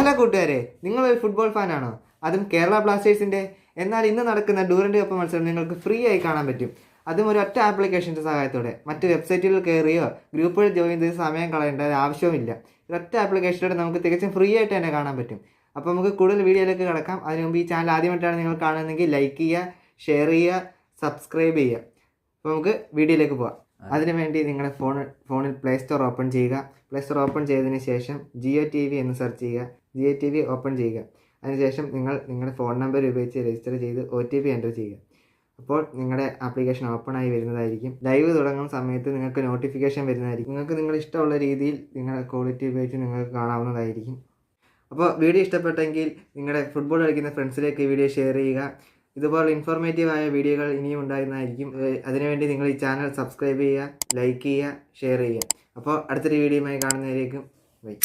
അല്ല കൂട്ടുകാരെ, നിങ്ങളൊരു ഫുട്ബോൾ ഫാനാണോ? അതും കേരള ബ്ലാസ്റ്റേഴ്സിൻ്റെ? എന്നാൽ ഇന്ന് നടക്കുന്ന ഡ്യൂറൻഡ് കപ്പ് മത്സരം നിങ്ങൾക്ക് ഫ്രീ ആയി കാണാൻ പറ്റും. അതും ഒരു ഒറ്റ ആപ്ലിക്കേഷൻ്റെ സഹായത്തോടെ. മറ്റ് വെബ്സൈറ്റുകൾ കയറിയോ ഗ്രൂപ്പുകൾ ജോയിൻ ചെയ്ത് സമയം കളയേണ്ട ആവശ്യവുമില്ല. ഒറ്റ ആപ്ലിക്കേഷനിലൂടെ നമുക്ക് തികച്ചും ഫ്രീ ആയിട്ട് തന്നെ കാണാൻ പറ്റും. അപ്പോൾ നമുക്ക് കൂടുതൽ വീഡിയോയിലേക്ക് കിടക്കാം. അതിനു മുമ്പ് ഈ ചാനൽ ആദ്യമായിട്ടാണ് നിങ്ങൾ കാണുന്നതെങ്കിൽ ലൈക്ക് ചെയ്യുക, ഷെയർ ചെയ്യുക, സബ്സ്ക്രൈബ് ചെയ്യുക. അപ്പോൾ നമുക്ക് വീഡിയോയിലേക്ക് പോകാം. അതിനുവേണ്ടി നിങ്ങളുടെ ഫോണിൽ പ്ലേ സ്റ്റോർ ഓപ്പൺ ചെയ്യുക. പ്ലേ സ്റ്റോർ ഓപ്പൺ ചെയ്തതിന് ശേഷം ജിയോ TV എന്ന് സെർച്ച് ചെയ്യുക. ജിയോ TV ഓപ്പൺ ചെയ്യുക. അതിനുശേഷം നിങ്ങളുടെ ഫോൺ നമ്പർ ഉപയോഗിച്ച് രജിസ്റ്റർ ചെയ്ത് OTP എൻ്റർ ചെയ്യുക. അപ്പോൾ നിങ്ങളുടെ ആപ്ലിക്കേഷൻ ഓപ്പൺ ആയി വരുന്നതായിരിക്കും. ലൈവ് തുടങ്ങുന്ന സമയത്ത് നിങ്ങൾക്ക് നോട്ടിഫിക്കേഷൻ വരുന്നതായിരിക്കും. നിങ്ങൾക്ക് നിങ്ങളുടെ ഇഷ്ടമുള്ള രീതിയിൽ നിങ്ങളുടെ ക്വാളിറ്റി ഉപയോഗിച്ച് നിങ്ങൾക്ക് കാണാവുന്നതായിരിക്കും. അപ്പോൾ വീഡിയോ ഇഷ്ടപ്പെട്ടെങ്കിൽ നിങ്ങളുടെ ഫുട്ബോൾ കളിക്കുന്ന ഫ്രണ്ട്സിലേക്ക് ഈ വീഡിയോ ഷെയർ ചെയ്യുക. ഇതുപോലെ ഇൻഫോർമേറ്റീവായ വീഡിയോകൾ ഇനിയും ഉണ്ടാകുന്നതായിരിക്കും. അതിനുവേണ്ടി നിങ്ങൾ ഈ ചാനൽ സബ്സ്ക്രൈബ് ചെയ്യുക, ലൈക്ക് ചെയ്യുക, ഷെയർ ചെയ്യുക. അപ്പോൾ അടുത്തൊരു വീഡിയോയുമായി കാണുന്നതിലേക്കും ബൈ.